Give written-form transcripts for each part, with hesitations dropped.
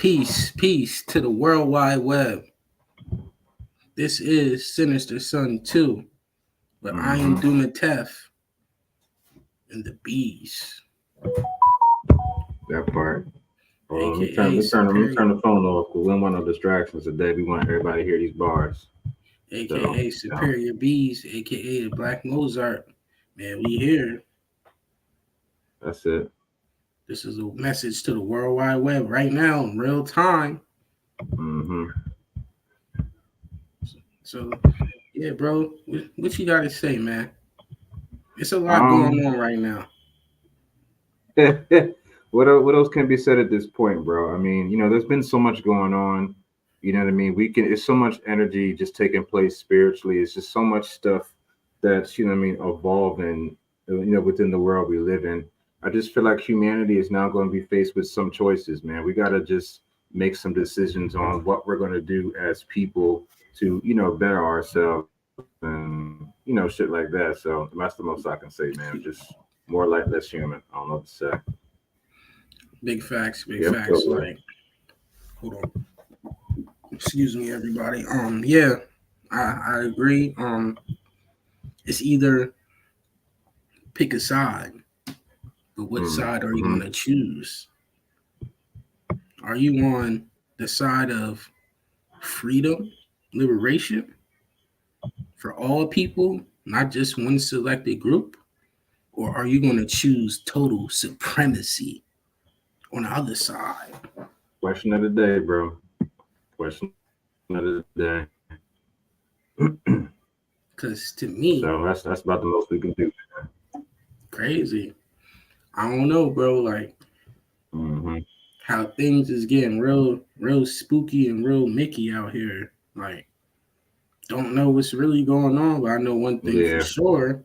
Peace to the World Wide Web. This is Sinister Sun 2, but I am Dumatef and the Bees. That part. Let me AKA turn the phone off because we don't want no distractions today. We want everybody to hear these bars. AKA Superior Bees, AKA the Black Mozart. Man, we here. That's it. This is a message to the World Wide Web right now in real time. So, yeah, bro, what you got to say, man? It's a lot going on right now. What else can be said at this point, bro? I mean, there's been so much going on. You know what I mean? It's so much energy just taking place spiritually. It's just so much stuff that's, evolving, within the world we live in. I just feel like humanity is now going to be faced with some choices, man. We got to just make some decisions on what we're going to do as people to, better ourselves and, shit like that. So that's the most I can say, man. Just more like less human. I don't know what to say. Big facts. Like, hold on. Excuse me, everybody. Yeah, I agree. It's either pick a side, but what side are you going to choose? Are you on the side of freedom, liberation for all people, not just one selected group? Or are you going to choose total supremacy on the other side? Question of the day, bro. Question of the day. Because to me, so that's about the most we can do. Crazy. I don't know, bro. Like how things is getting real spooky and real Mickey out here. Like, don't know what's really going on, but I know one thing for sure.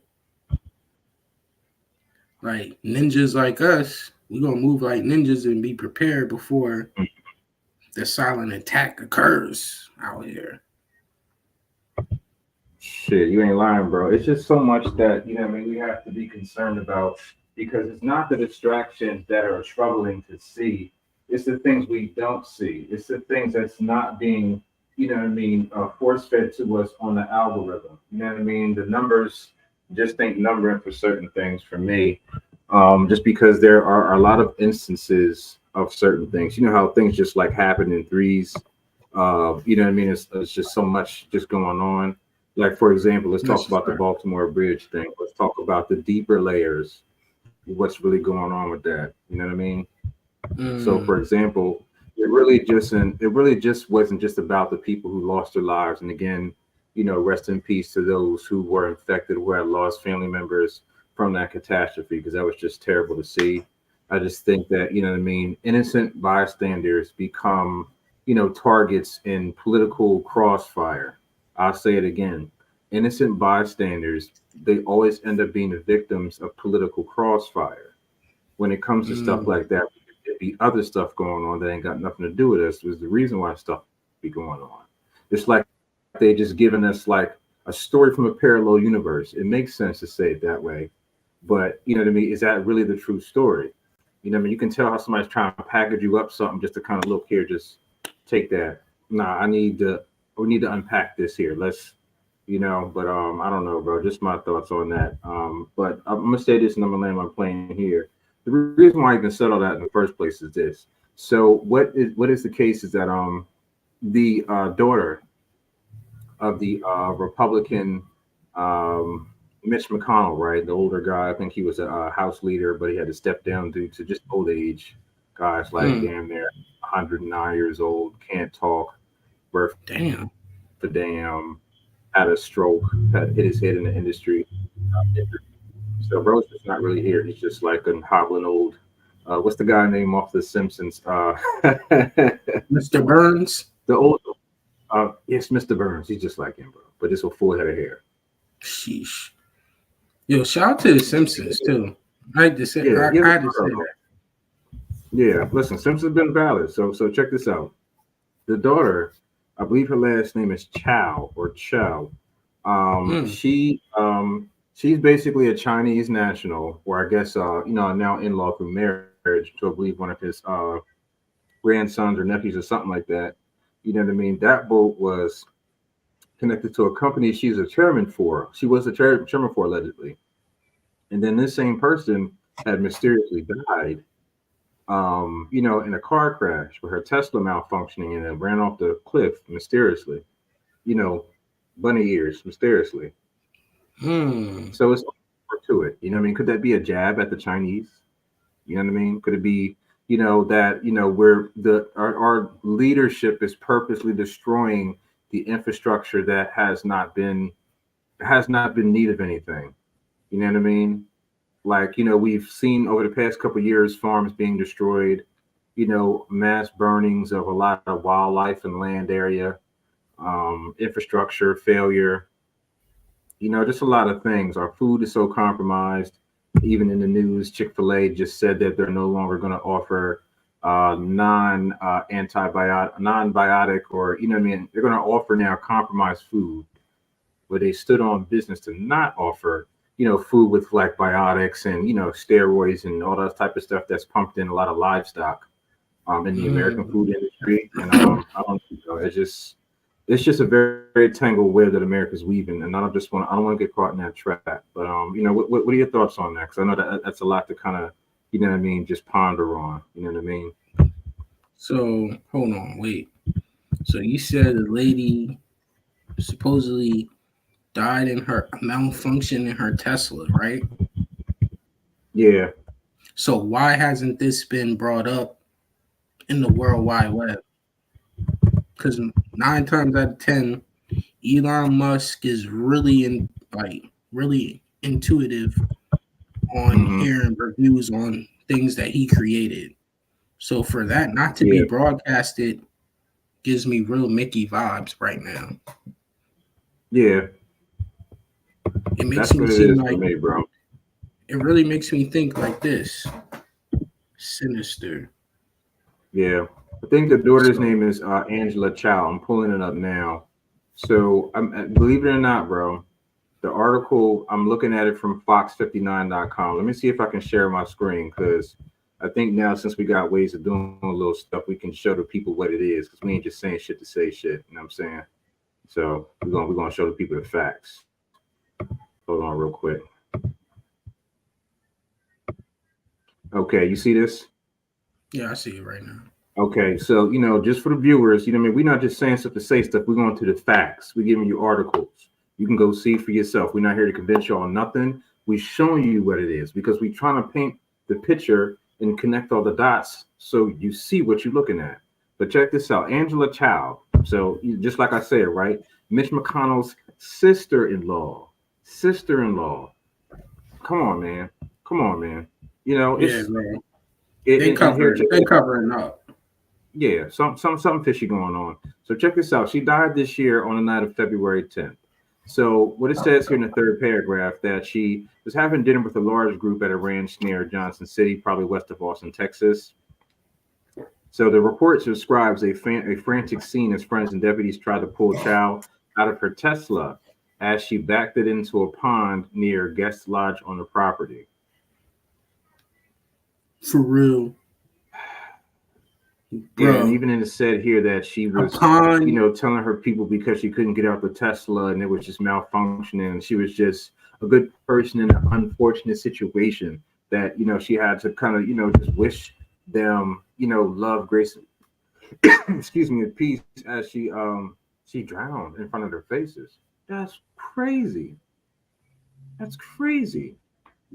Like ninjas like us, we're gonna move like ninjas and be prepared before the silent attack occurs out here. Shit, you ain't lying, bro. It's just so much that we have to be concerned about, because it's not the distractions that are troubling to see. It's the things we don't see. It's the things that's not being, force fed to us on the algorithm. You know what I mean? The numbers just ain't numbering for certain things for me. Just because there are a lot of instances of certain things. You know how things just like happen in threes. You know what I mean? It's just so much just going on. Like, for example, let's talk about the Baltimore Bridge thing. Let's talk about the deeper layers. What's really going on with that? You know what I mean? So, for example, it really just wasn't just about the people who lost their lives. And again, rest in peace to those who were infected, who had lost family members from that catastrophe, because that was just terrible to see. I just think that, innocent bystanders become, targets in political crossfire. I'll say it again. Innocent bystanders, they always end up being the victims of political crossfire. When it comes to stuff like that, there'd be other stuff going on that ain't got nothing to do with us. Was the reason why stuff be going on. It's like they just giving us like a story from a parallel universe. It makes sense to say it that way. But you know what I mean? Is that really the true story? You know what I mean? You can tell how somebody's trying to package you up something just to kind of look here, just take that. Nah, we need to unpack this here. Let's, but I don't know, bro. Just my thoughts on that. But I'm gonna say this and I'm gonna land my plane here. The reason why I even said all that in the first place is this. So what is the case is that the daughter of the Republican Mitch McConnell, right, the older guy, I think he was a House leader, but he had to step down due to just old age. Guys like damn near 109 years old, can't talk, birth had a stroke, had hit his head in the industry. So bro's just not really here. He's just like a hobbling old. What's the guy name off The Simpsons? Mr. Burns. The old. Yes, Mr. Burns. He's just like him, bro. But just with full head of hair. Sheesh. Yo, shout out to The Simpsons too. I had to say that. Yeah, listen, Simpsons been valid. So check this out. The daughter, I believe her last name is Chow or Chow. She's basically a Chinese national, or I guess now in law through marriage to I believe one of his grandsons or nephews or something like that. You know what I mean? That boat was connected to a company she's a chairman for. She was a chairman for allegedly. And then this same person had mysteriously died, in a car crash with her Tesla malfunctioning and then ran off the cliff mysteriously, you know, bunny ears mysteriously. Hmm. So it's more to it. You know what I mean? Could that be a jab at the Chinese? You know what I mean? Could it be, that, where our leadership is purposely destroying the infrastructure that has not been need of anything. You know what I mean? Like, we've seen over the past couple of years farms being destroyed, mass burnings of a lot of wildlife and land area, infrastructure failure, just a lot of things. Our food is so compromised. Even in the news, Chick-fil-A just said that they're no longer going to offer non-biotic, or, you know what I mean? They're going to offer now compromised food, where they stood on business to not offer, food with like biotics and, steroids and all that type of stuff that's pumped in a lot of livestock in the American Hmm. food industry. And I don't know, it's just a very, very tangled web that America's weaving, and I don't want to get caught in that trap. But what are your thoughts on that? Because I know that's a lot to kind of, what I mean, just ponder on. You know what I mean? So hold on, wait. So you said the lady supposedly died in her malfunction in her Tesla, right? Yeah. So why hasn't this been brought up in the World Wide Web? Because 9 times out of 10, Elon Musk is really intuitive on Hmm. hearing reviews on things that he created. So for that not to be Yeah. broadcasted gives me real Mickey vibes right now. Yeah. It makes That's me what it seem is for like me, bro. it really makes me think like this. Sinister. Yeah. I think the daughter's So name is Angela Chow. I'm pulling it up now. So, believe it or not, bro, the article, I'm looking at it from fox59.com. Let me see if I can share my screen, because I think now, since we got ways of doing a little stuff, we can show the people what it is, because we ain't just saying shit to say shit. You know what I'm saying? So we're gonna show the people the facts. Hold on real quick. Okay, you see this? yeah, I see it right now. Okay, so just for the viewers, what I mean, we're not just saying stuff to say stuff. We're going to the facts. We're giving you articles. You can go see for yourself. We're not here to convince you on nothing. We're showing you what it is, because we're trying to paint the picture and connect all the dots so you see what you're looking at. But check this out, Angela Chow. So just like I said, right? Mitch McConnell's sister-in-law. Sister-in-law. Come on, man. Come on, man. Yeah, It's bro. it, and here, check They covering up. yeah, something fishy going on. So check this out. She died this year on the night of February 10th. So what it says here in the third paragraph, that she was having dinner with a large group at a ranch near Johnson City, probably west of Austin, Texas. So the report describes a frantic scene as friends and deputies tried to pull Chow out of her Tesla as she backed it into a pond near Guest Lodge on the property. For real. Yeah, and Bro. even in it said here that she was, Upon telling her people because she couldn't get out the Tesla and it was just malfunctioning. And she was just a good person in an unfortunate situation that, she had to kind of, just wish them, love, grace, excuse me, and peace as she drowned in front of their faces. That's crazy. That's crazy.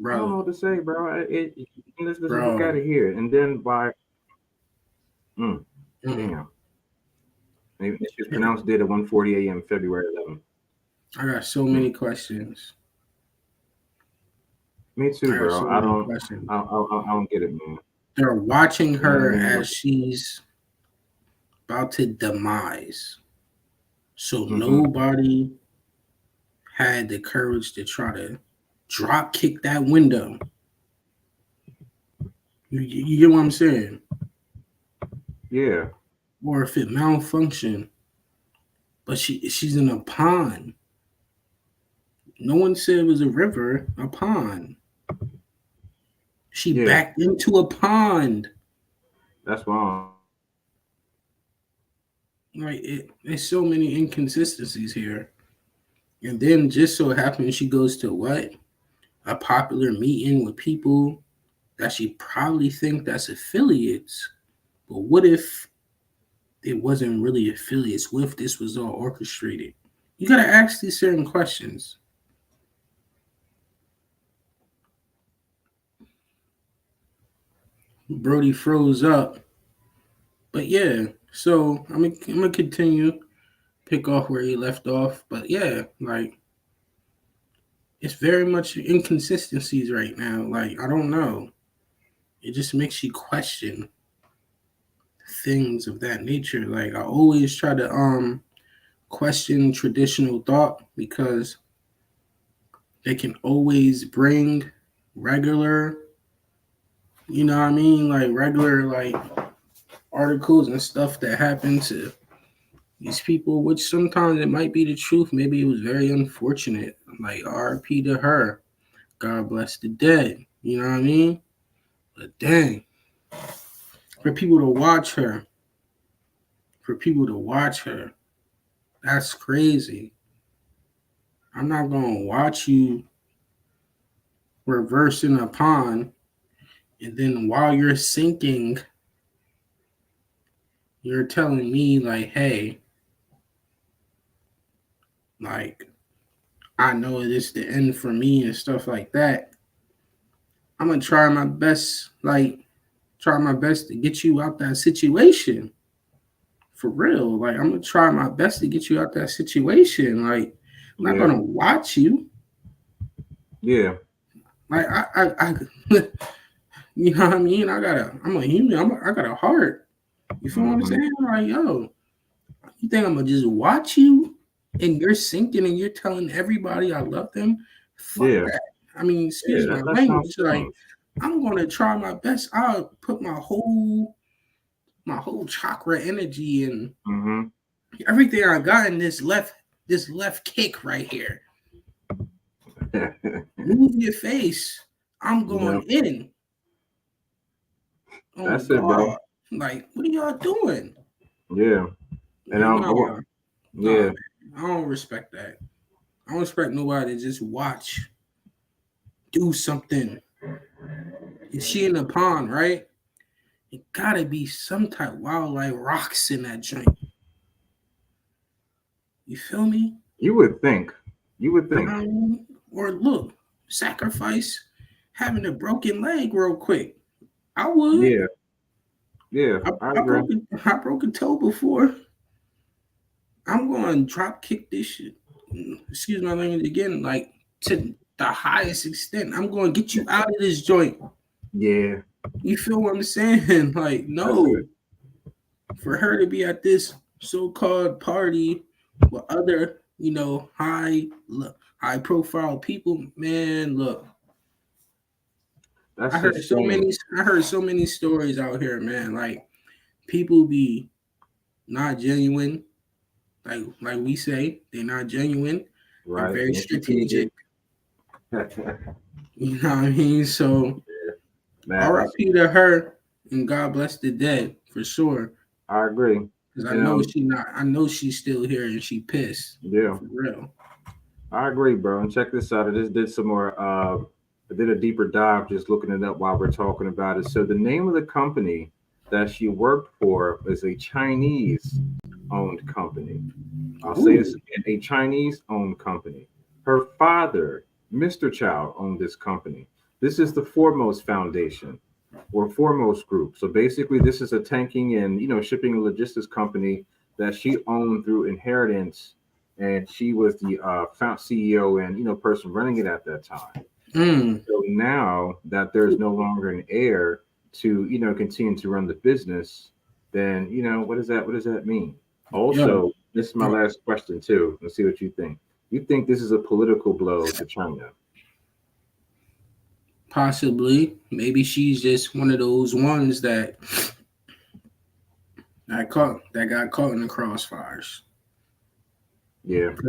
I don't know bro, what to say, bro. This is look at bro. it here, and then by mm, Mm. damn. Maybe she was pronounced dead at 1:40 a.m. February 11th. I got so Hmm. many questions. Me too, I got bro. so I many don't, questions. I don't get it, man. They're watching You know what I her mean? as she's about to demise. So Mm-hmm. nobody had the courage to try to drop kick that window. You get what I'm saying? Yeah, Or if it malfunctioned, but she's in a pond. No one said it was a river, a pond. She yeah. backed into a pond. That's wrong. There's so many inconsistencies here. And then just so happens she goes to what? A popular meeting with people that she probably think that's affiliates. But what if it wasn't really affiliates? What if this was all orchestrated? You gotta ask these certain questions. Brody froze up. But yeah, so I'm gonna continue, pick off where he left off. But yeah, like it's very much inconsistencies right now. Like I don't know. It just makes you question things of that nature. Like I always try to question traditional thought because they can always bring regular, you know what I mean, like regular like articles and stuff that happen to these people, which sometimes it might be the truth. Maybe it was very unfortunate. Like RP to her. God bless the dead. You know what I mean? But dang, for people to watch her, that's crazy. I'm not gonna watch you reversing a pond, and then while you're sinking, you're telling me like, hey, like I know this the end for me and stuff like that. I'm gonna try my best to get you out that situation. For real. Like I'm gonna try my best to get you out that situation. Like I'm not gonna watch you. Yeah. Like I you know what I mean? I'm a human. I got a heart. You feel what I'm saying? Like, yo, you think I'm gonna just watch you and you're sinking and you're telling everybody I love them? Fuck that. I mean, excuse my language. Like, I'm gonna try my best. I'll put my whole chakra energy and everything I got in this left kick right here. Move your face. I'm going in. Oh, that's it, bro. Like, what are y'all doing? Yeah. And I don't respect that. I don't respect nobody to just watch, do something. Is she in the pond, right? It gotta be some type of wildlife rocks in that joint. You feel me? You would think. Or look, sacrifice having a broken leg real quick. I would. Yeah. Yeah. I broke a toe before. I'm going to drop kick this shit. Excuse my language again, like to the highest extent. I'm going to get you out of this joint. Yeah. You feel what I'm saying? Like, no. For her to be at this so-called party with other, high profile people, man, look. I heard so many stories out here, man. Like people be not genuine. Like we say, they're not genuine. Right. They're very strategic. You know what I mean? So RIP to her and God bless the dead for sure. I agree. Because I know she's still here and she pissed. Yeah. For real. I agree, bro. And check this out. I just did some more I did a deeper dive just looking it up while we're talking about it. So the name of the company that she worked for is a Chinese owned company. I'll say this again, a Chinese owned company. Her father, Mr. Chow, owned this company. This is the Foremost Foundation or Foremost Group. So basically this is a tanking and shipping and logistics company that she owned through inheritance, and she was the CEO and person running it at that time. So now that there's no longer an heir to continue to run the business, then what does that mean? Also, this is my last question too. Let's see what you think. You think this is a political blow to China? Possibly. Maybe she's just one of those ones that got caught in the crossfires. Yeah. But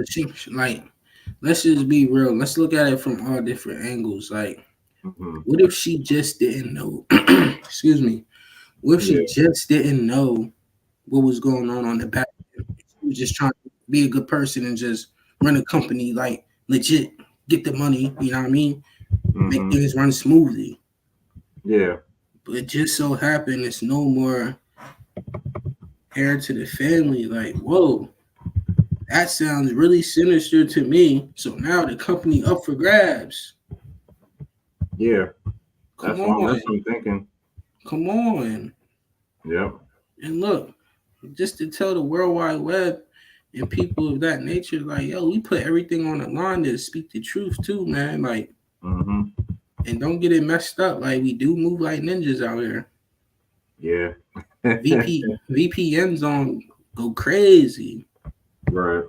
let's just be real. Let's look at it from all different angles. Like, what if she just didn't know? Excuse me. What if she just didn't know what was going on the back end? was just trying to be a good person and just run a company like legit, get the money, you know what I mean? Make things run smoothly. Yeah. But it just so happened it's no more heir to the family. Like, whoa, that sounds really sinister to me. So now the company up for grabs. Yeah. Come That's on. what I'm thinking. Come on. Yep. And look, just to tell the World Wide Web and people of that nature, like, yo, we put everything on the line to speak the truth too, man. Like, and don't get it messed up. Like, we do move like ninjas out here. Yeah. VPNs on go crazy. Right.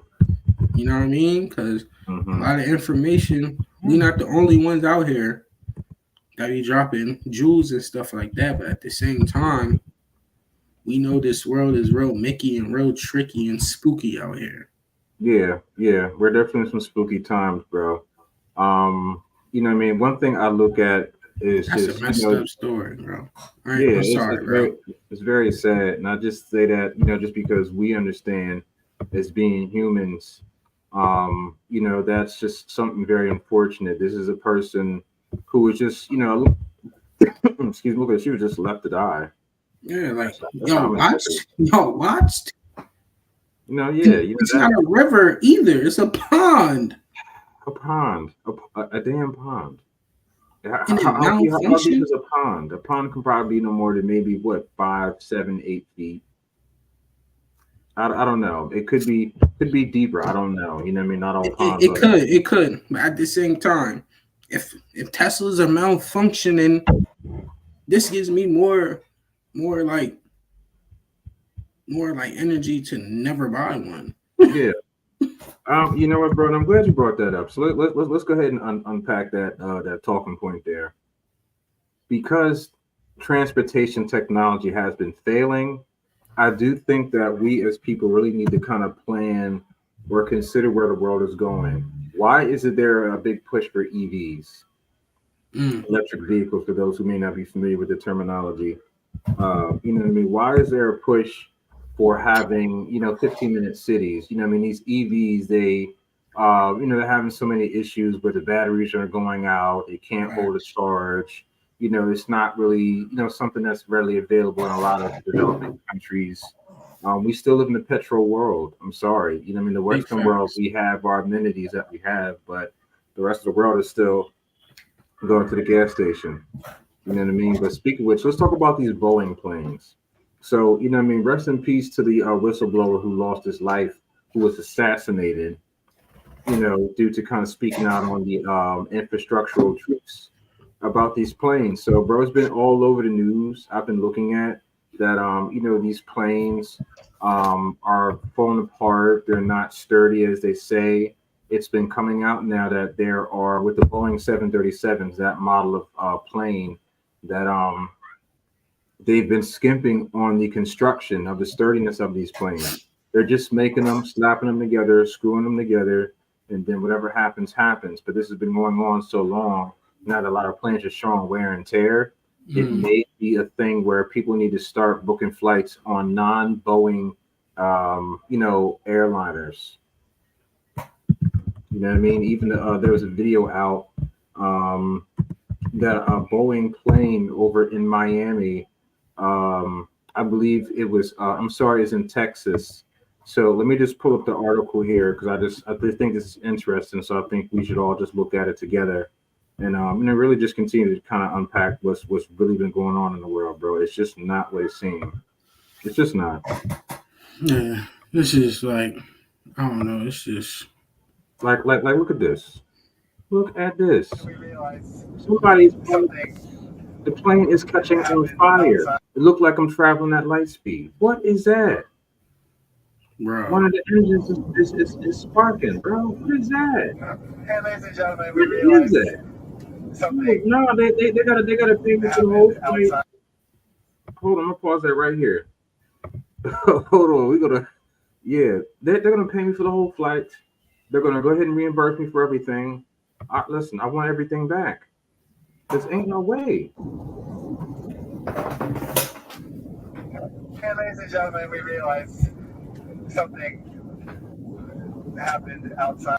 You know what I mean? Because a lot of information, we're not the only ones out here that be dropping jewels and stuff like that. But at the same time, we know this world is real Mickey and real tricky and spooky out here. Yeah. We're definitely some spooky times, bro. You know what I mean? One thing I look at is That's just, a messed up story, bro. I'm sorry, bro. It's very sad. And I just say that, just because we understand as being humans, that's just something very unfortunate. This is a person who was just, excuse me, she was just left to die. Yeah, like, yo, watched. It's not a river either. It's a pond. A pond, a damn pond. How deep is a pond? A pond can probably be no more than maybe 5, 7, 8 feet. I don't know. It could be deeper. I don't know. You know what I mean? Not all ponds. It could. But at the same time, if Teslas are malfunctioning, this gives me more like energy to never buy one. Yeah. You know what, bro? And I'm glad you brought that up. So let's go ahead and unpack that talking point there. Because transportation technology has been failing, I do think that we as people really need to kind of plan or consider where the world is going. Why isn't there a big push for EVs, electric vehicles? For those who may not be familiar with the terminology, you know what I mean. Why is there a push for having 15-minute cities? You know what I mean. These EVs, they they're having so many issues where the batteries are going out. They can't hold a charge. It's not really, something that's readily available in a lot of developing countries. We still live in the petrol world. I'm sorry. The Western world, we have our amenities that we have, but the rest of the world is still going to the gas station. You know what I mean? But speaking of which, let's talk about these Boeing planes. So, rest in peace to the whistleblower who lost his life, who was assassinated, due to kind of speaking out on the infrastructural truths about these planes. So, bro, it's been all over the news. I've been looking at that, these planes are falling apart. They're not sturdy as they say. It's been coming out now that there are, with the Boeing 737s, that model of plane, that they've been skimping on the construction of the sturdiness of these planes. They're just making them, slapping them together, screwing them together, and then whatever happens, happens. But this has been going on so long. Now that a lot of planes are showing wear and tear, it may be a thing where people need to start booking flights on non-Boeing, airliners. You know what I mean? Even there was a video out that a Boeing plane over in Miami, I believe it was, it's in Texas. So let me just pull up the article here because I just think this is interesting. So I think we should all just look at it together. And really just continue to kind of unpack what's really been going on in the world, bro. It's just not what it seems. It's just not. Yeah, this is like, I don't know. It's just like look at this. Look at this. Somebody's the plane is catching on fire. It looked like I'm traveling at light speed. What is that? Bro. One of the engines is sparking, bro. What is that? Hey, ladies and gentlemen, we realize that. Something. No, they gotta pay me for the whole flight. Hold on, I'm gonna pause that right here. Hold on, they're gonna pay me for the whole flight. They're gonna go ahead and reimburse me for everything. Listen, I want everything back. This ain't no way. Hey, ladies and gentlemen, we realize something happened outside.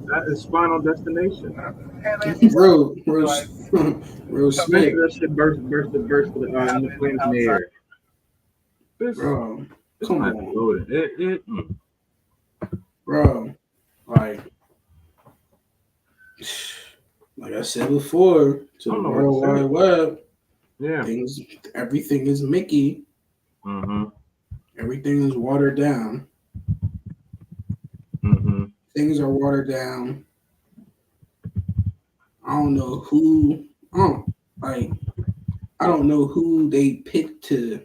That is Final Destination. Real Imagine slick. that shit burst in the flames in the air. Bro, It's come not on. loaded. Bro, like I said before, to the World Wide Web, everything is Mickey. Mm-hmm. Everything is watered down. Mm-hmm. Things are watered down. I don't know who. I don't know who they picked to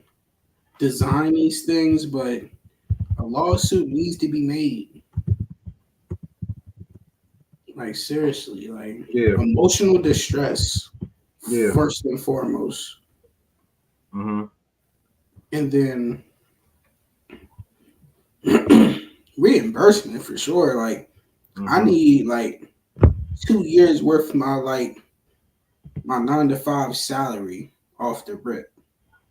design these things, but a lawsuit needs to be made. Like seriously, like emotional distress, first and foremost, and then reimbursement for sure. Like I need like 2 years worth of my 9 to 5 salary off the rip.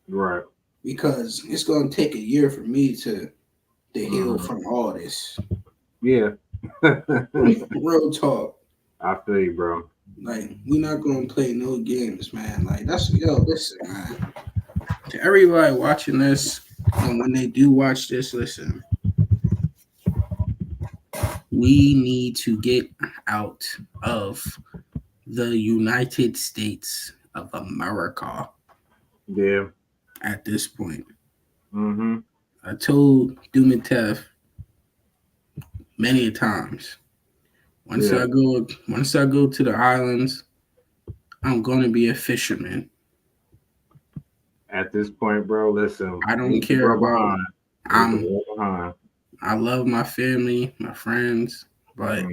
Right. Because it's gonna take a year for me to heal from all this. Yeah. Real talk. I feel you, bro. Like we're not gonna play no games, man. Like listen, man. To everybody watching this, and when they do watch this, listen. We need to get out of the United States of America. Yeah. At this point. Mm-hmm. I told Doom and Tef many times. Once I go to the islands, I'm gonna be a fisherman. At this point, bro, listen. I don't care about. I love my family, my friends, but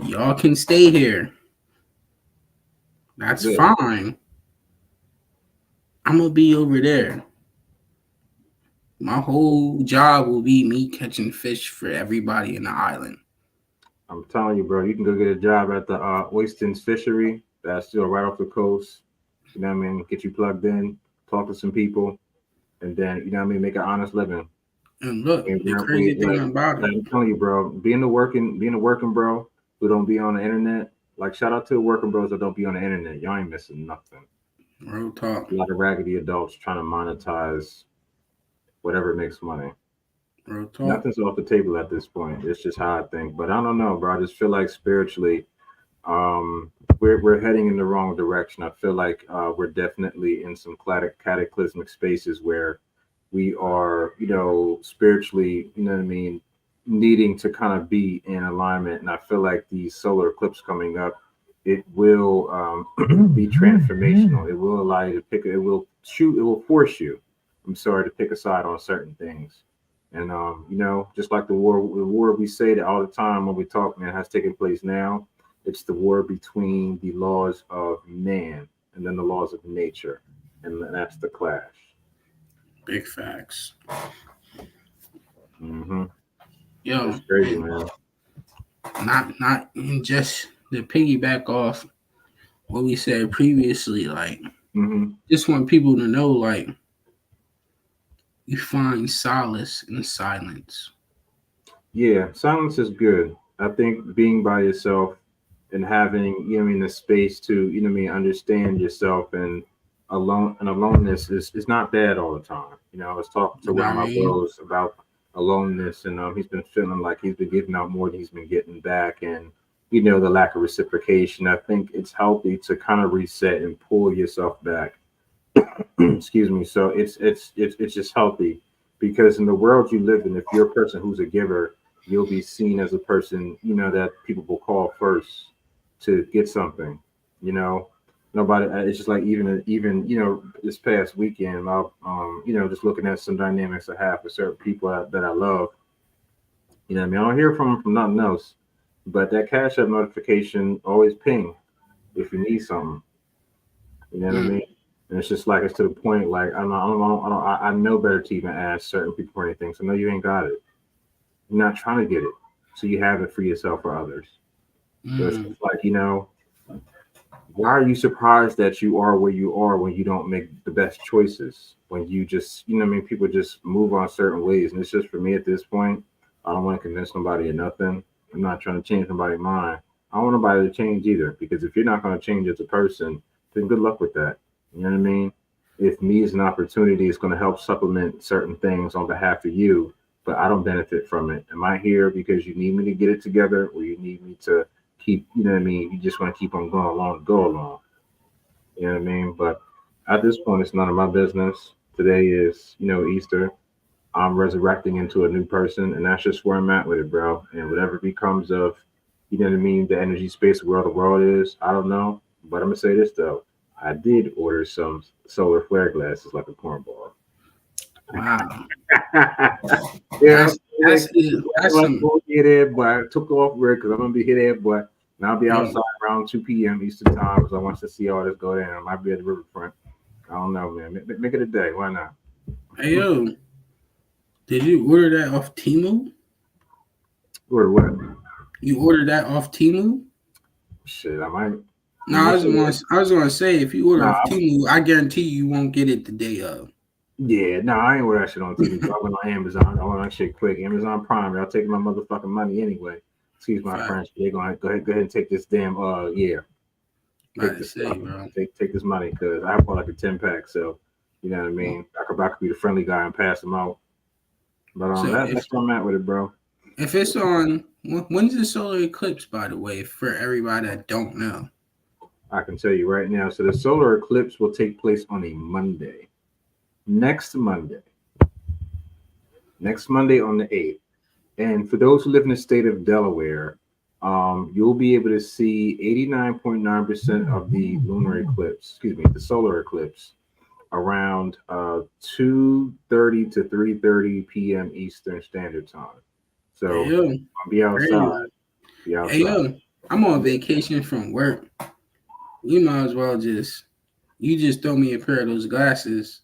y'all can stay here. That's fine. I'm gonna be over there. My whole job will be me catching fish for everybody in the island. I'm telling you, bro, you can go get a job at the Oyston's Fishery. That's still right off the coast. You know what I mean? Get you plugged in, talk to some people, and then, you know what I mean, make an honest living. And look, the crazy thing about it. I'm telling you, bro, being a working bro who don't be on the internet, like shout out to the working bros that don't be on the internet. Y'all ain't missing nothing. Real talk. A lot of raggedy adults trying to monetize whatever makes money. Real talk. Nothing's off the table at this point. It's just how I think. But I don't know, bro. I just feel like spiritually, we're heading in the wrong direction. I feel like we're definitely in some cataclysmic spaces where we are, you know, spiritually, you know what I mean, needing to kind of be in alignment. And I feel like the solar eclipse coming up, it will be transformational. It will allow you to pick. It will force you. I'm sorry, to pick a side on certain things. And you know, just like the war we say that all the time when we talk, man, has taken place now. It's the war between the laws of man and then the laws of nature, and that's the clash. Big facts. Mm-hmm. Yo, it's crazy, man. Not just to piggyback off what we said previously, like just want people to know, like, you find solace in silence. Yeah, silence is good. I think being by yourself and having, you know, I mean, the space to, you know, I mean, understand yourself and aloneness is not bad all the time. You know, I was talking to one of my bros about aloneness, and he's been feeling like he's been giving out more than he's been getting back, and you know, the lack of reciprocation. I think it's healthy to kind of reset and pull yourself back. Excuse me. So it's just healthy, because in the world you live in, if you're a person who's a giver, you'll be seen as a person, you know, that people will call first to get something. You know, nobody. It's just like even you know, this past weekend, I you know, just looking at some dynamics I have with certain people that I love. You know what I mean? I don't hear from them from nothing else, but that Cash App notification always ping if you need something. You know what I mean? And it's just like, it's to the point, like, I know better to even ask certain people for anything. So no, you ain't got it. You're not trying to get it. So you have it for yourself or others. So it's just like, you know, why are you surprised that you are where you are when you don't make the best choices? When you just, you know what I mean, people just move on certain ways. And it's just for me at this point, I don't want to convince nobody of nothing. I'm not trying to change nobody's mind. I don't want nobody to change either, because if you're not going to change as a person, then good luck with that. You know what I mean? If me as an opportunity is going to help supplement certain things on behalf of you, but I don't benefit from it. Am I here because you need me to get it together, or you need me to keep, you know what I mean? You just want to keep on going along, go along. You know what I mean? But at this point, it's none of my business. Today is, Easter. I'm resurrecting into a new person, and that's just where I'm at with it, bro. And whatever becomes of, you know what I mean, the energy space where the world is, I don't know. But I'm gonna say this though, I did order some solar flare glasses like a cornball. Wow. Yeah, That's it. That's like some hit it, but I took off work because I'm gonna be hit it, but and I'll be yo, outside around 2 p.m. Eastern time because I want to see all this go down. I might be at the riverfront. I don't know, man. Make it a day. Why not? hey yo, did you order that off Temu? Or what? You ordered that off Temu? Shit, I might. No, I was gonna say if you order off Nah, Temu, I guarantee you won't get it the day of. yeah, no, I ain't order that shit on TV. I went on Amazon. I went on that shit quick. Amazon Prime. I'll take my motherfucking money anyway. Excuse my Fact. French. They're gonna go ahead and take this damn yeah. About Take to this say, bro. take this money because I bought like a 10 pack. So you know what I mean. I could be the friendly guy and pass them out. But So that's where I'm at with it, bro. if it's on, when's the solar eclipse? By the way, for everybody that don't know. I can tell you right now. So the solar eclipse will take place on a Monday. Next Monday. Next Monday on the 8th. And for those who live in the state of Delaware, you'll be able to see 89.9% of the lunar eclipse, excuse me, the solar eclipse around 2:30 to 3:30 p.m. Eastern Standard Time. Hey So yo, I'll be outside. crazy. Be Hey outside. yo, I'm on vacation from work. You might as well you just throw me a pair of those glasses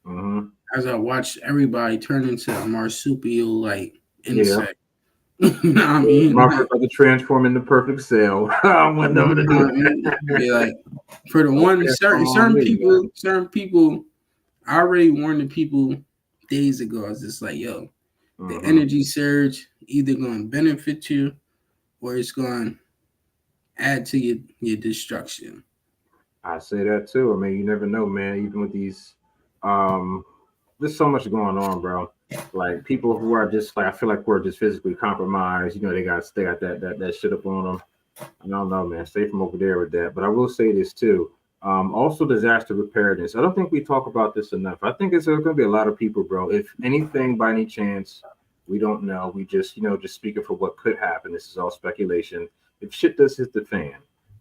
Mm-hmm. as I watch everybody turn into a marsupial like Yeah. insect. You know what I mean? My Like, about to transform into perfect cell. I want you them to know do what I mean? Be like, for the that. one That's on me, man. certain people. I already warned the people days ago. I was just like, yo, the Mm-hmm. energy surge either going to benefit you or it's going to add to your destruction. I say that too. I mean, you never know, man. Even with these, um, there's so much going on, bro. Like people who are just like I feel like we're just physically compromised. They got that shit up on them. I don't know, man. Stay from over there with that. But I will say this too. Also, disaster preparedness. I don't think we talk about this enough. I think it's going to be a lot of people, bro. If anything, by any chance, we don't know. We just, just speaking for what could happen. This is all speculation. If shit does hit the fan,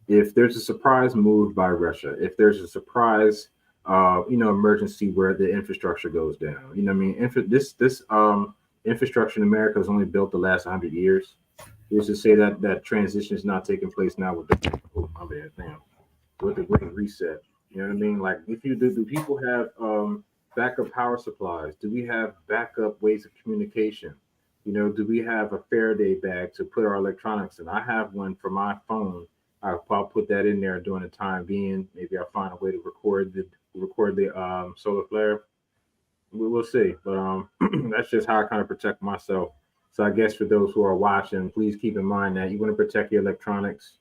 if there's a surprise move by Russia, if there's a surprise, emergency where the infrastructure goes down, you know what I mean? This infrastructure in America has only built the last 100 years. Who's to say that transition is not taking place now with the my bad, damn, with the great reset? You know what I mean? Like, if you do people have backup power supplies? Do we have backup ways of communication? Do we have a Faraday bag to put our electronics in? I have one for my phone. I'll put that in there during the time being. Maybe I'll find a way to record the solar flare. We'll see. But that's just how I kind of protect myself. So I guess for those who are watching, please keep in mind that you want to protect your electronics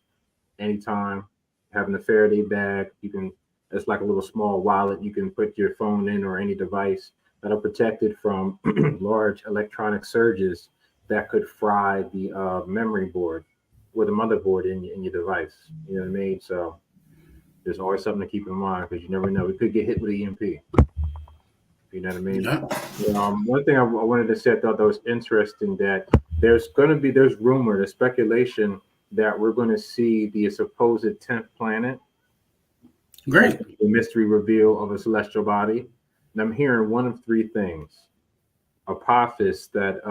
anytime. Having a Faraday bag, it's like a little small wallet. You can put your phone in or any device that'll protect it from large electronic surges that could fry the memory board or the motherboard in your device. You know what I mean? So there's always something to keep in mind because you never know. We could get hit with an EMP. You know what I mean? Yeah. One thing I wanted to say, I thought that was interesting that there's rumor, there's speculation that we're going to see the supposed 10th planet, Great. the mystery reveal of a celestial body. And I'm hearing one of three things: Apophis, that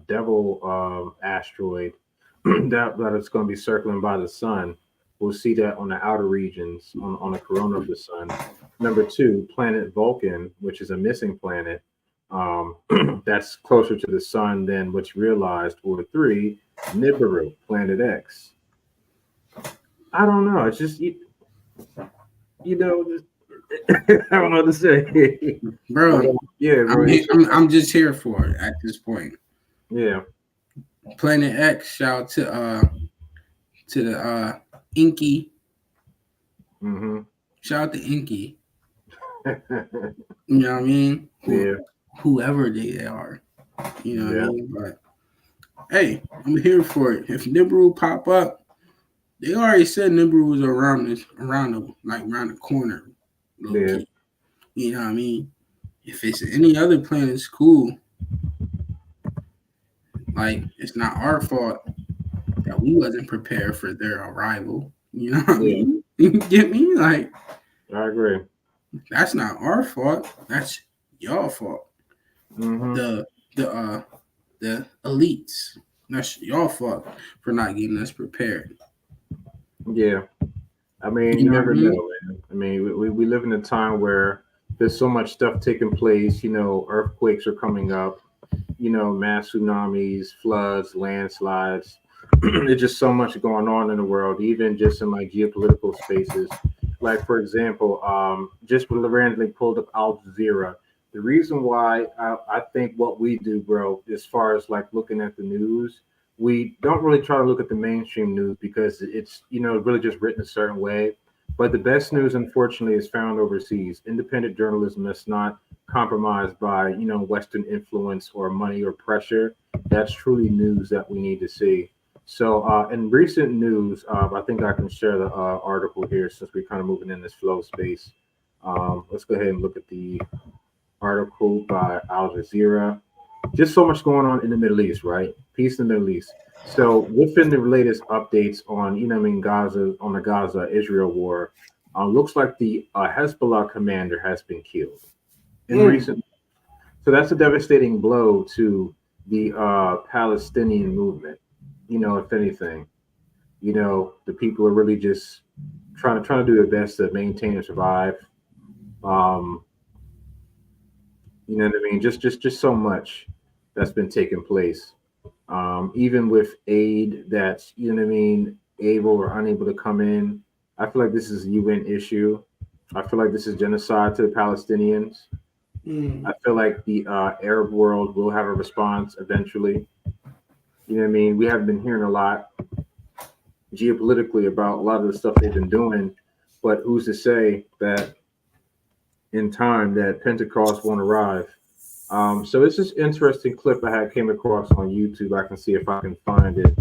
devil asteroid that is going to be circling by the sun. We'll see that on the outer regions on the corona of the sun. Number two, planet Vulcan, which is a missing planet that's closer to the sun than what's realized. Or three, Nibiru, planet X. I don't know. It's just You know, I don't know what to say. Bro. Yeah, bro. I'm just here for it at this point. Yeah. Planet X, shout out to the Inky. Mm-hmm. Shout out to Inky. You know what I mean? Yeah. Whoever they are. You know what I Yeah. mean? But hey, I'm here for it. If Nibiru pop up, they already said Nibiru was around the corner, low Yeah. key. You know what I mean? If it's any other planets, cool. Like it's not our fault that we wasn't prepared for their arrival. You know what I Yeah. mean? You get me? Like I agree. that's not our fault. That's your fault. Mm-hmm. The elites. That's your fault for not getting us prepared. Yeah. I mean, You you know what I never mean? know, man. I mean, we live in a time where there's so much stuff taking place. You know, earthquakes are coming up. You know, mass tsunamis, floods, landslides. There's just so much going on in the world, even just in like geopolitical spaces. Like, for example, just randomly pulled up Al Jazeera. The reason why I think what we do, bro, as far as like looking at the news, we don't really try to look at the mainstream news because it's, you know, really just written a certain way. But the best news, unfortunately, is found overseas. Independent journalism that's not compromised by, you know, Western influence or money or pressure. That's truly news that we need to see. So, in recent news, I think I can share the article here since we're kind of moving in this flow space. Let's go ahead and look at the article by Al Jazeera. Just so much going on in the Middle East, right? Peace in the Middle East. So, within the latest updates on, you know, what I mean, Gaza, on the Gaza Israel war, looks like the Hezbollah commander has been killed in Mm. recent. So that's a devastating blow to the Palestinian movement. You know, if anything, you know, the people are really just trying to do their best to maintain and survive. Um, you know what I mean? Just so much that's been taking place. Even with aid that's, you know what I mean, able or unable to come in. I feel like this is a UN issue. I feel like this is genocide to the Palestinians. Mm. I feel like the Arab world will have a response eventually. You know what I mean? We haven't been hearing a lot geopolitically about a lot of the stuff they've been doing, but who's to say that in time that Pentecost won't arrive? So it's this interesting clip I had came across on YouTube. I can see if I can find it.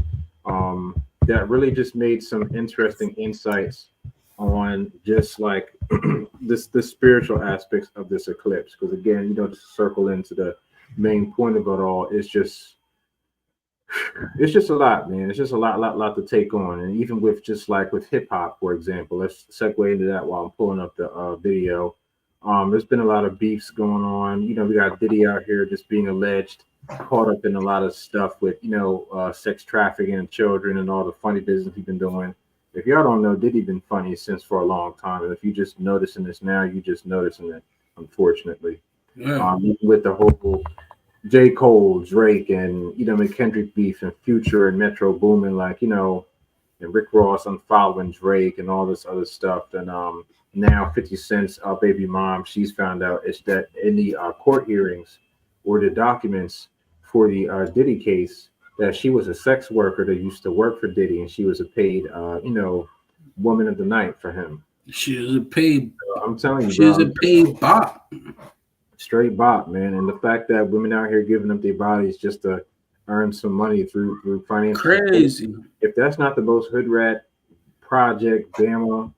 That really just made some interesting insights on just like this the spiritual aspects of this eclipse. Because again, you know, to circle into the main point of it all, it's just a lot, man. It's just a lot to take on. And even with just like with hip hop, for example, let's segue into that while I'm pulling up the video. There's been a lot of beefs going on. You know, we got Diddy out here just being alleged, caught up in a lot of stuff with, you know, sex trafficking and children and all the funny business he's been doing. If y'all don't know, Diddy been funny since for a long time. And if you just noticing this now, you just noticing it, unfortunately. Yeah. With the whole J. Cole, Drake, and you know, McKendrick beef and Future and Metro Boomin, like, you know, and Rick Ross unfollowing Drake and all this other stuff. And now 50 Cent's baby mom, she's found out is that in the court hearings or the documents for the Diddy case, that she was a sex worker that used to work for Diddy, and she was a paid, you know, woman of the night for him. She was a paid. I'm telling you, She bro. was a paid bot. Straight bop, man. And the fact that women out here giving up their bodies just to earn some money through financial support, Crazy. if that's not the most hood rat project, Bama,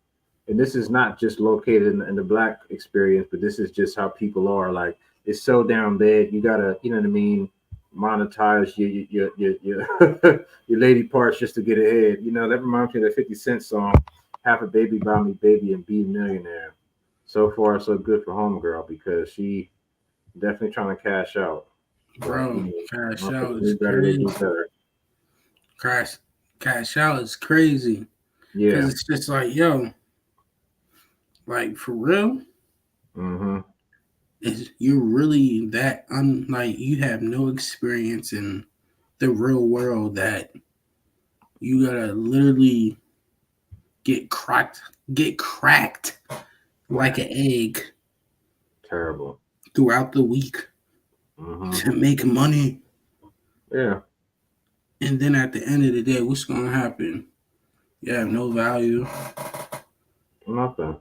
and this is not just located in the black experience, but this is just how people are. Like, it's so down bad. You gotta, you know what I mean, monetize your your lady parts just to get ahead. You know, that reminds me of the 50 Cent song, "Have a Baby, Buy Me Baby, and Be a Millionaire." So far, so good for Homegirl because she definitely trying to cash out. But you Bro, know, cash I think out we is better to do crazy. better. Cash, cash out is crazy. Because Yeah. it's just like, yo, like for real, Mm-hmm. is you're really that unlike you have no experience in the real world that you gotta literally get cracked like an egg. Terrible. Throughout the week to make money. Yeah. And then at the end of the day, what's going to happen? You have no value. Nothing.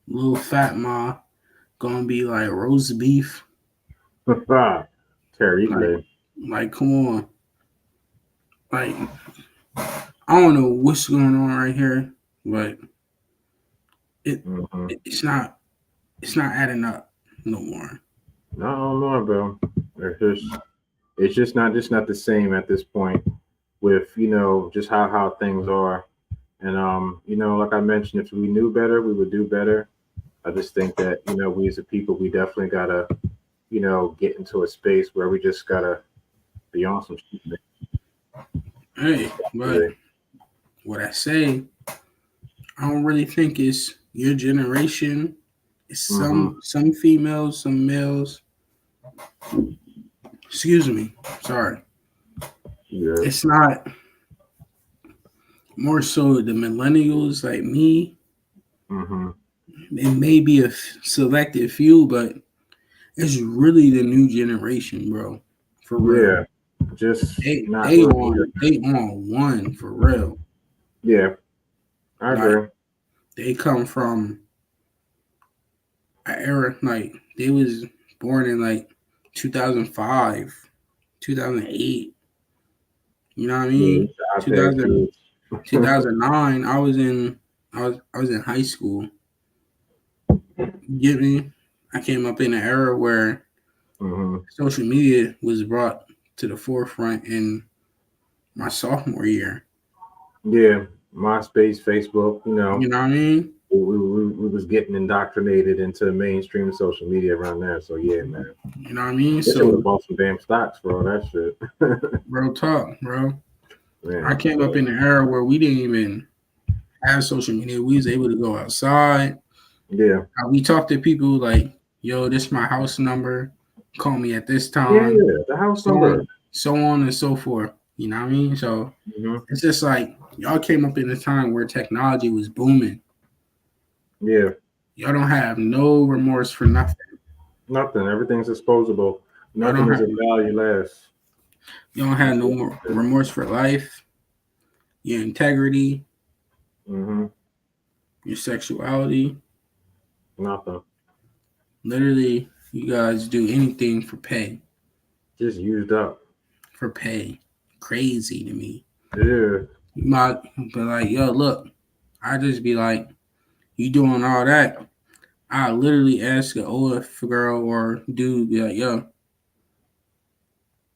Little fat ma going to be like roast beef. Terrible. Like, come on. Like, I don't know what's going on right here, but it's not adding up no more. No more, bro. It's just not the same at this point with, you know, just how things are. And you know, like I mentioned, if we knew better, we would do better. I just think that, you know, we as a people, we definitely gotta, you know, get into a space where we just gotta be on some shit. Hey, but what I say, I don't really think it's your generation. It's some females, some males. Excuse me. Sorry. Yeah. It's not more so the millennials like me. It may be a selected few, but it's really the new generation, bro. For real. Yeah. Just they on one for real. Yeah. I agree. They come from an era like they was born in like 2005, 2008. You know what I mean? 2009. I was in high school. You get me? I came up in an era where social media was brought to the forefront in my sophomore year. Yeah, MySpace, Facebook. You know what I mean? We was getting indoctrinated into mainstream social media around there. So yeah, man. You know what I mean? So would have bought some damn stocks for all that shit. Real talk, bro. Man, I came up in an era where we didn't even have social media. We was able to go outside. Yeah. We talked to people like, yo, this is my house number. Call me at this time. Yeah, the house number. So on and so forth. You know what I mean? So it's just like y'all came up in a time where technology was booming. Yeah. Y'all don't have no remorse for nothing. Nothing. Everything's disposable. Nothing is of value less. You don't have no more remorse for life, your integrity, your sexuality. Nothing. Literally, you guys do anything for pay. Just used up. For pay. Crazy to me. Yeah. You might be like, yo, look, I just be like, you doing all that. I literally ask an older girl or dude, be like, yo,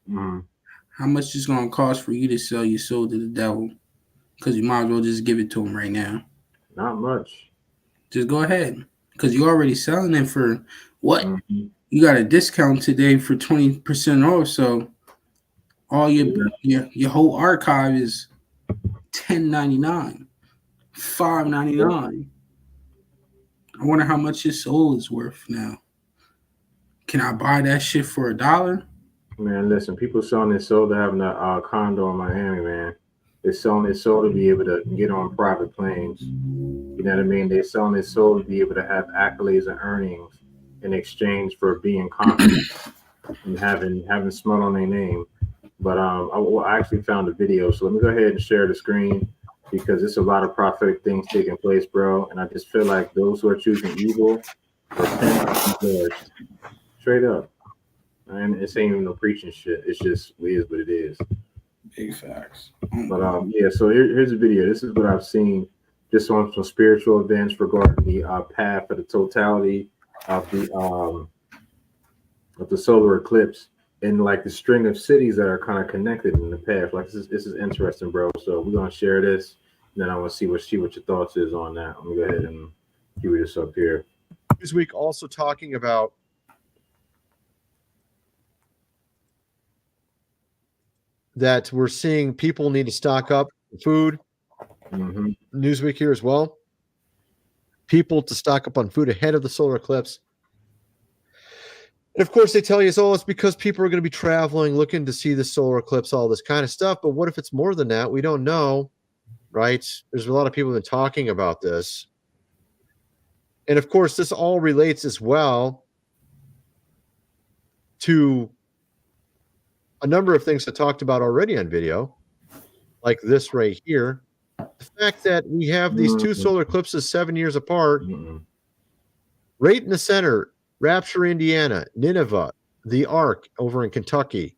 how much is going to cost for you to sell your soul to the devil? Because you might as well just give it to him right now. Not much. Just go ahead. Because you're already selling it for what? You got a discount today for 20% off. So all your whole archive is $10.99, $5.99. I wonder how much your soul is worth now. Can I buy that shit for $1? Man, listen, people selling their soul to having a condo in Miami, man. They're selling their soul to be able to get on private planes. You know what I mean? They're selling their soul to be able to have accolades and earnings in exchange for being confident and having smut on their name. But I actually found a video, so let me go ahead and share the screen because there's a lot of prophetic things taking place, bro. And I just feel like those who are choosing evil are judged. Straight up. And it's ain't even no preaching shit. It's just it is what it is. Big facts. But yeah, so here's a video. This is what I've seen just on some spiritual events regarding the path of the totality of the solar eclipse and like the string of cities that are kind of connected in the path. Like this is interesting, bro. So we're gonna share this, and then I want to see what your thoughts is on that. Let me go ahead and cue this up here. This week, also talking about that we're seeing people need to stock up food. Newsweek here as well. People to stock up on food ahead of the solar eclipse. And of course, they tell you, it's because people are going to be traveling, looking to see the solar eclipse, all this kind of stuff. But what if it's more than that? We don't know, right? There's a lot of people that are talking about this. And of course, this all relates as well to a number of things I talked about already on video, like this right here. The fact that we have these two solar eclipses 7 years apart, right in the center, Rapture, Indiana, Nineveh, the Ark over in Kentucky.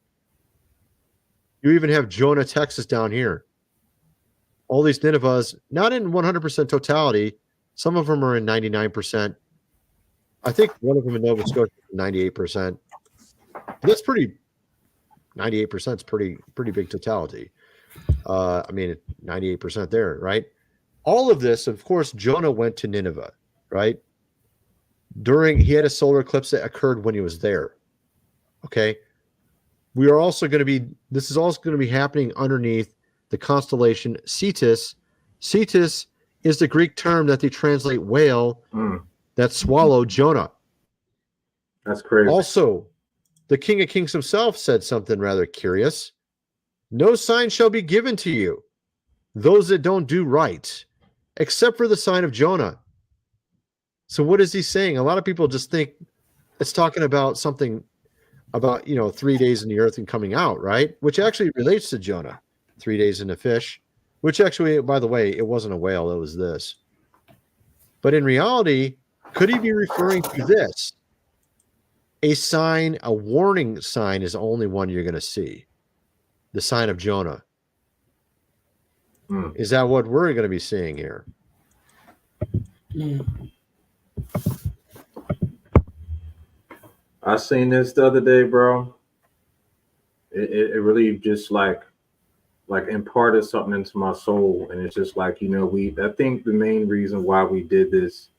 You even have Jonah, Texas down here. All these Ninevehs, not in 100% totality. Some of them are in 99%. I think one of them in Nova Scotia is 98%. That's pretty. 98% is pretty big totality. I mean, 98% there, right? All of this, of course, Jonah went to Nineveh, right? He had a solar eclipse that occurred when he was there. Okay. This is also going to be happening underneath the constellation Cetus. Cetus is the Greek term that they translate whale that swallowed Jonah. That's crazy. Also, the King of Kings himself said something rather curious. No sign shall be given to you, those that don't do right, except for the sign of Jonah. So what is he saying? A lot of people just think it's talking about something about, 3 days in the earth and coming out, right? Which actually relates to Jonah. 3 days in the fish, which actually, by the way, it wasn't a whale, it was this. But in reality, could he be referring to this? A sign, a warning sign is the only one you're going to see. The sign of Jonah. Is that what we're going to be seeing here? I seen this the other day, bro. It really just like imparted something into my soul, and it's just like, I think the main reason why we did this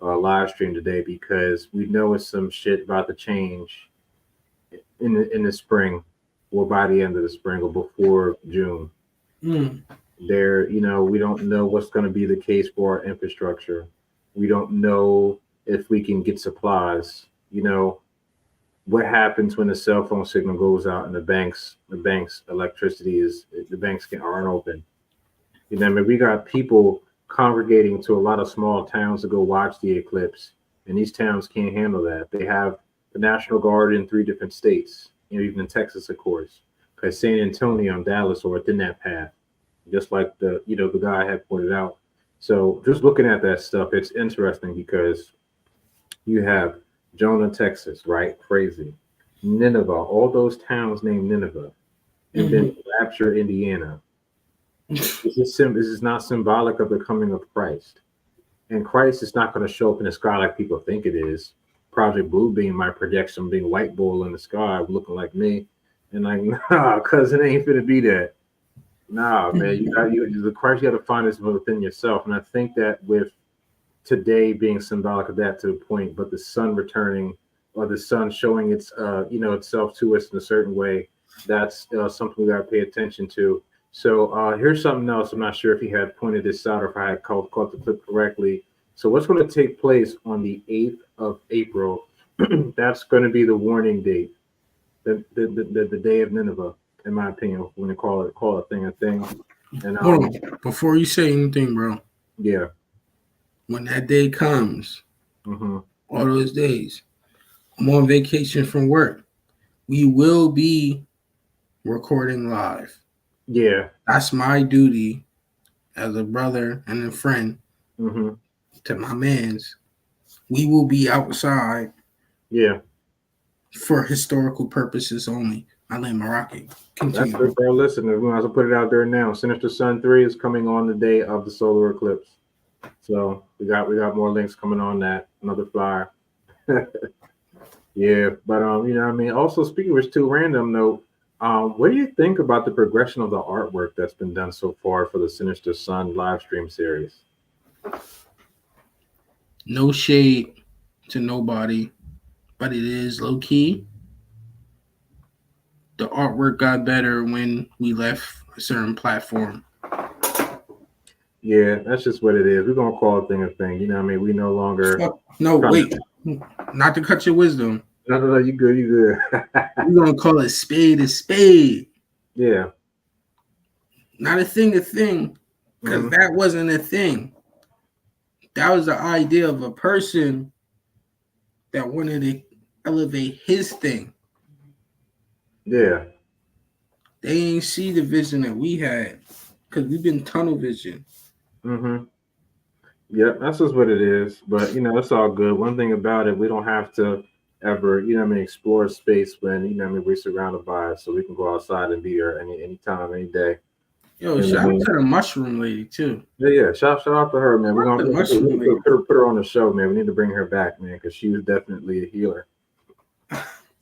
live stream today, because we know it's some shit about to change in the spring, or by the end of the spring, or before June. There, we don't know what's going to be the case for our infrastructure. We don't know if we can get supplies. What happens when the cell phone signal goes out and the banks electricity aren't open. We got people congregating to a lot of small towns to go watch the eclipse, and these towns can't handle that. They have the National Guard in 3 different states, even in Texas, of course, because San Antonio and Dallas are within that path, just like the guy had pointed out. So just looking at that stuff, it's interesting because you have Jonah, Texas, right? Crazy. Nineveh, all those towns named Nineveh. And then Rapture, Indiana. This is not symbolic of the coming of Christ. And Christ is not going to show up in the sky like people think it is. Project Bluebeam might project some big white bull in the sky looking like me. And like, nah, cuz it ain't finna be that. Nah, man, the Christ, you got to find this within yourself. And I think that with today being symbolic of that to a point, but the sun returning, or the sun showing its itself to us in a certain way, that's something we got to pay attention to. So here's something else. I'm not sure if he had pointed this out or if I had caught the clip correctly. So what's going to take place on the 8th of April? That's going to be the warning date, the day of Nineveh, in my opinion. When they call a thing a thing. And hold on, before you say anything, bro. Yeah. When that day comes, all those days, I'm on vacation from work. We will be recording live. Yeah. That's my duty as a brother and a friend to my mans. We will be outside. Yeah. For historical purposes only. I let Morocco continue. That's good, bro. Listen, we might as well put it out there now. Sinister Sun 3 is coming on the day of the solar eclipse. So we got more links coming on that. Another flyer. Yeah, but Also, speaking of which, too, random note. What do you think about the progression of the artwork that's been done so far for the Sinister Sun live stream series? No shade to nobody, but it is low key. The artwork got better when we left a certain platform. Yeah, that's just what it is. We're gonna call a thing a thing. We no longer. Wait, not to cut your wisdom. No, you good. We're gonna call it spade a spade. Yeah. Not a thing a thing. because that wasn't a thing. That was the idea of a person that wanted to elevate his thing. Yeah. They ain't see the vision that we had because we've been tunnel vision. Yep, that's just what it is. But it's all good. One thing about it, we don't have to ever, explore space when, we're surrounded by it. So we can go outside and be there anytime, any day. Yo, shout out to the mushroom lady too. Yeah. Shout out to her, man. We're gonna put her on the show, man. We need to bring her back, man, because she was definitely a healer.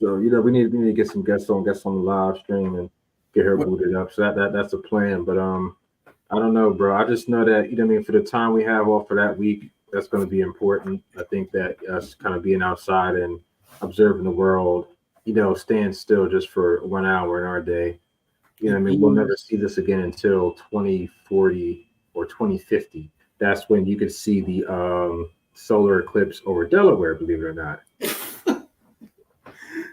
So we need to get some guests on the live stream and get her booted up. So that's a plan. But I don't know, bro. I just know that for the time we have off for that week, that's going to be important. I think that us kind of being outside and observing the world, staying still just for 1 hour in our day. We'll never see this again until 2040 or 2050. That's when you could see the solar eclipse over Delaware, believe it or not.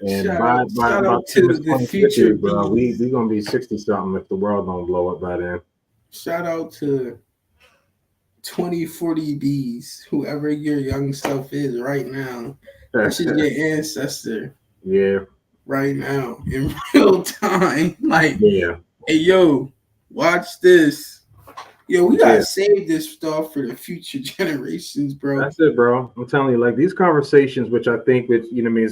And by the future, bro, we're gonna be 60 something if the world don't blow up by then. Shout out to 2040 Bs, whoever your young self is right now. That's your ancestor. Yeah. Right now, in real time. Like, yeah. Hey, yo, watch this. Yo, we gotta save this stuff for the future generations, bro. That's it, bro. I'm telling you, like these conversations, which I think,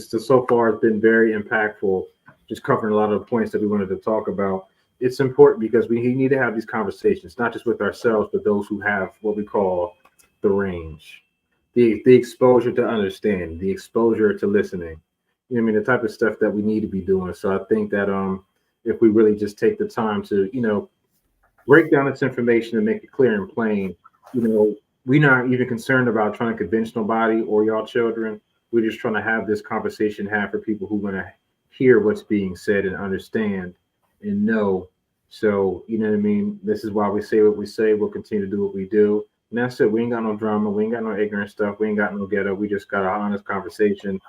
so far has been very impactful, just covering a lot of the points that we wanted to talk about. It's important because we need to have these conversations, not just with ourselves, but those who have what we call the range, the exposure to understand, the exposure to listening. The type of stuff that we need to be doing. So I think that if we really just take the time to, break down this information and make it clear and plain, we're not even concerned about trying to convince nobody or y'all children. We're just trying to have this conversation for people who want to hear what's being said and understand and know. So, this is why we say what we say. We'll continue to do what we do. And that's it. We ain't got no drama. We ain't got no ignorant stuff. We ain't got no ghetto. We just got an honest conversation.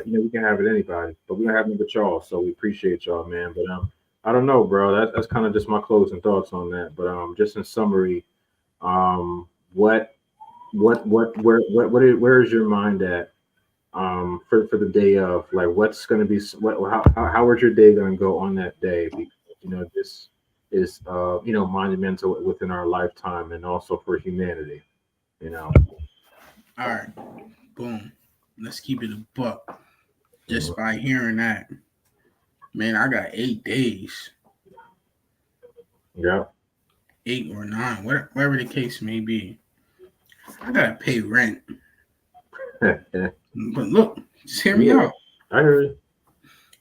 We can have it anybody, but we don't have it with y'all. So we appreciate y'all, man. But I don't know, bro. That's kind of just my closing thoughts on that. But just in summary, where is your mind at for the day of, like, what's going to be how is your day going to go on that day? Because, this is monumental within our lifetime and also for humanity. All right, boom. Let's keep it a buck. Just by hearing that, man, I got 8 days. Yeah. 8 or 9, whatever the case may be. I gotta pay rent. But look, just hear me out. I heard you.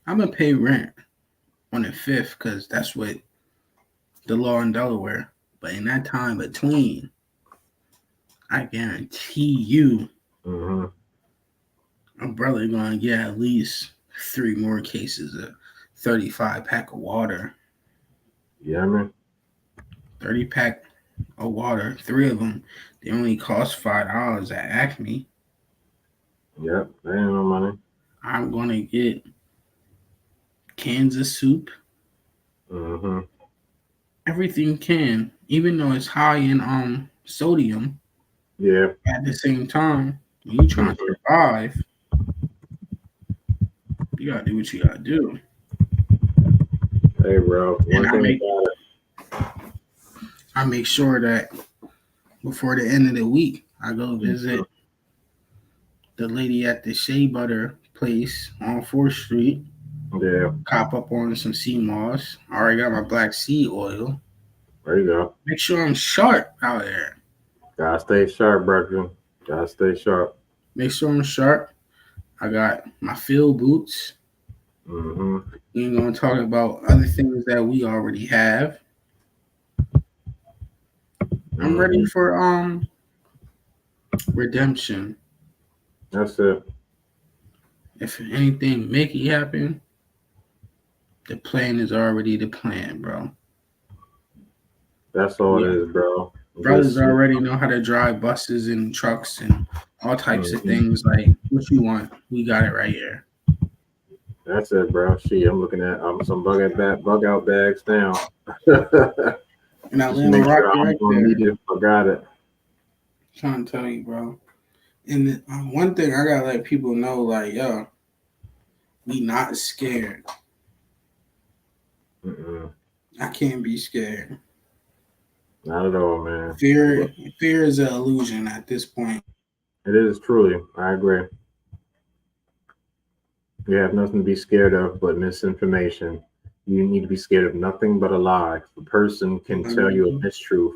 I'm gonna pay rent on the 5th because that's what the law in Delaware. But in that time between, I guarantee you, umbrella gonna get at least 3 more cases of 35 pack of water. Yeah, man. 30 pack of water, 3 of them. They only cost $5 at Acme. Yep, that ain't no money. I'm gonna get cans of soup. Everything can, even though it's high in sodium. Yeah. At the same time, when you trying to survive, you gotta do what you gotta do. Hey, bro. I make sure that before the end of the week, I go visit the lady at the shea butter place on 4th Street. Yeah. Cop up on some sea moss. I already got my black seed oil. There you go. Make sure I'm sharp out there. Gotta stay sharp, bro. Gotta stay sharp. Make sure I'm sharp. I got my field boots. We ain't gonna talk about other things that we already have. I'm ready for redemption. That's it. If anything make it happen, the plan is already the plan, bro. That's all it is, bro. Brothers already know how to drive buses and trucks and all types of things. Like, what you want, we got it right here. That's it, bro. See, I'm looking at some bug out bags now. And I Just land make rock sure I'm right gonna there. need it. I got it. Trying to tell you, bro. And one thing I gotta let people know, like, yo, we not scared. I can't be scared. Not at all, man. Fear is an illusion at this point. It is truly. I agree. You have nothing to be scared of but misinformation. You need to be scared of nothing but a lie. If a person can tell you a mistruth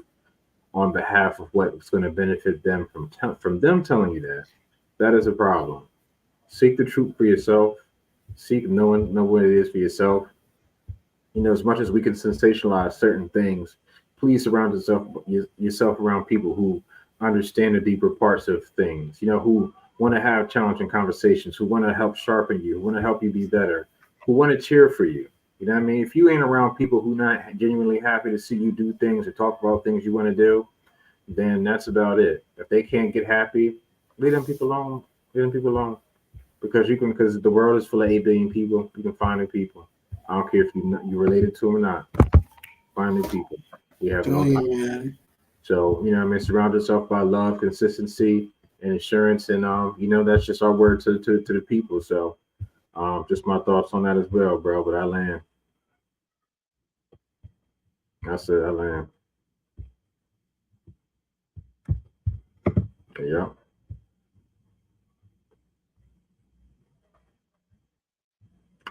on behalf of what's going to benefit them from them telling you that is a problem. Seek the truth for yourself. Seek know what it is for yourself. You know, as much as we can sensationalize certain things, please surround yourself around people who understand the deeper parts of things. You know, who want to have challenging conversations, who want to help sharpen you, who want to help you be better, who want to cheer for you. You know what I mean? If you ain't around people who not genuinely happy to see you do things or talk about things you want to do, then that's about it. If they can't get happy, leave them people alone. Leave them people alone. Because the world is full of 8 billion people. You can find new people. I don't care if you related to them or not. Find new people. We have no time. So, you know what I mean? Surround yourself by love, consistency, and insurance. And, you know, that's just our word to the people. So, just my thoughts on that as well, bro. But I land. I said I land. Yeah.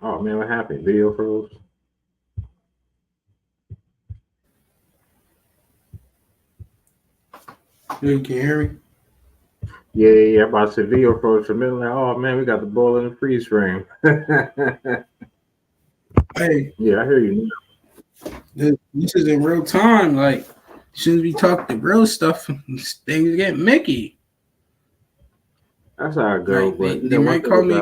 Oh, man, what happened? Video froze? You can hear me? Yeah. I'm about to say video froze for a minute. Like, oh, man, we got the ball in the freeze frame. Hey. Yeah, I hear you. This is in real time. Like, as soon as we talk the real stuff, things get Mickey. That's how I go. Like, but they might call me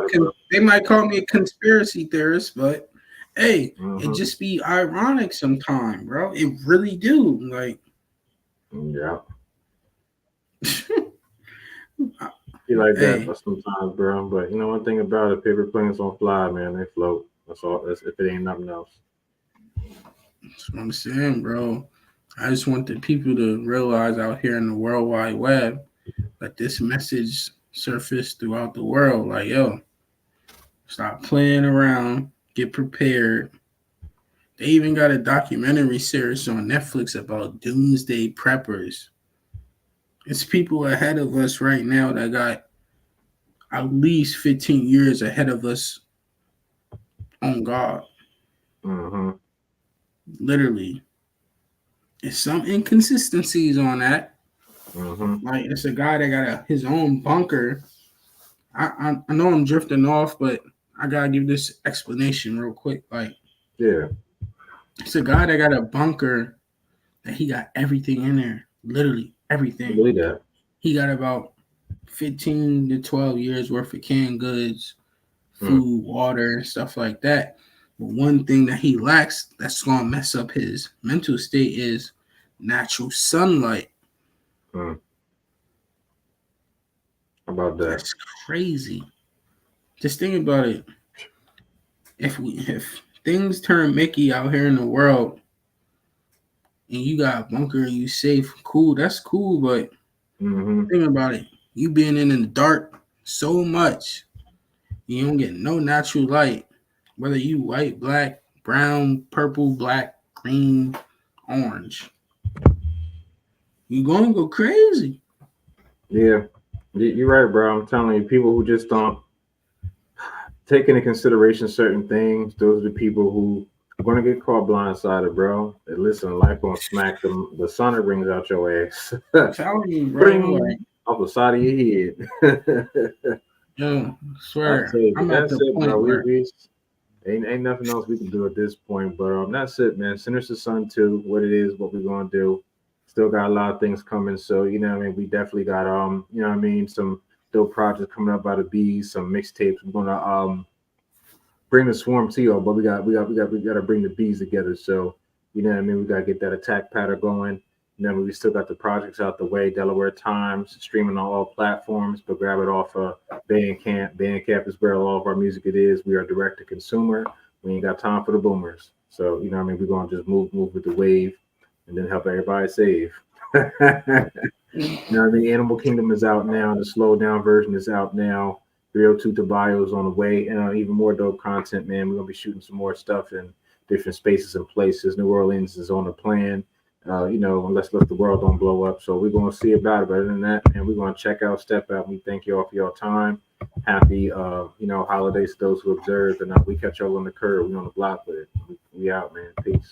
they might call me a conspiracy theorist, but hey, it just be ironic sometimes, bro. It really do. Like, yeah. Be like that but sometimes, bro. But you know one thing about it, paper planes don't fly, man. They float. That's all. That's if it ain't nothing else. That's what I'm saying, bro. I just want the people to realize out here in the World Wide Web that this message surfaced throughout the world. Like, yo, stop playing around. Get prepared. They even got a documentary series on Netflix about doomsday preppers. It's people ahead of us right now that got at least 15 years ahead of us on God. Literally. There's some inconsistencies on that. Like, it's a guy that got his own bunker. I know I'm drifting off, but I gotta give this explanation real quick. Like, yeah, it's a guy that got a bunker that he got everything in there, literally everything. I believe that. He got about 15 to 12 years worth of canned goods, food, water, and stuff like that. But one thing that he lacks that's gonna mess up his mental state is natural sunlight. How about that? That's crazy. Just think about it. If things turn Mickey out here in the world and you got a bunker and you safe, cool, that's cool, but think about it. You being in the dark so much, you don't get no natural light, whether you white, black, brown, purple, black, green, orange. You're gonna go crazy. Yeah, you're right, bro. I'm telling you, people who just don't take into consideration certain things, those are the people who are going to get caught blindsided, bro. And listen, life gonna smack them. The sun rings out your ass. Telling you, bro, like, off the side of your head. Yo, swear, I'm at the point bro. where ain't nothing else we can do at this point. But that's it, man. Sinister Sun 2, what it is, what we're gonna do. Still got a lot of things coming. So, you know what I mean? We definitely got you know what I mean, some dope projects coming up by the bees, some mixtapes. We're gonna bring the swarm to you, but we gotta bring the bees together. So, you know what I mean? We gotta get that attack pattern going. You know, we still got the projects out the way. Delaware Times streaming on all platforms, but grab it off Bandcamp. Bandcamp is where all of our music it is. We are direct to consumer. We ain't got time for the boomers. So, you know what I mean? We're gonna just move with the wave. and then help everybody save. Now the Animal Kingdom is out now. The slowed down version is out now. 302 to Bio is on the way, and even more dope content, man. We're gonna be shooting some more stuff in different spaces and places. New Orleans is on the plan. Unless the world don't blow up. So we're gonna see about it. But other than that, man, we're gonna check out, step out. We thank you all for your time. Happy holidays to those who observe, and we catch y'all on the curb. We on the block with it. We out, man. Peace.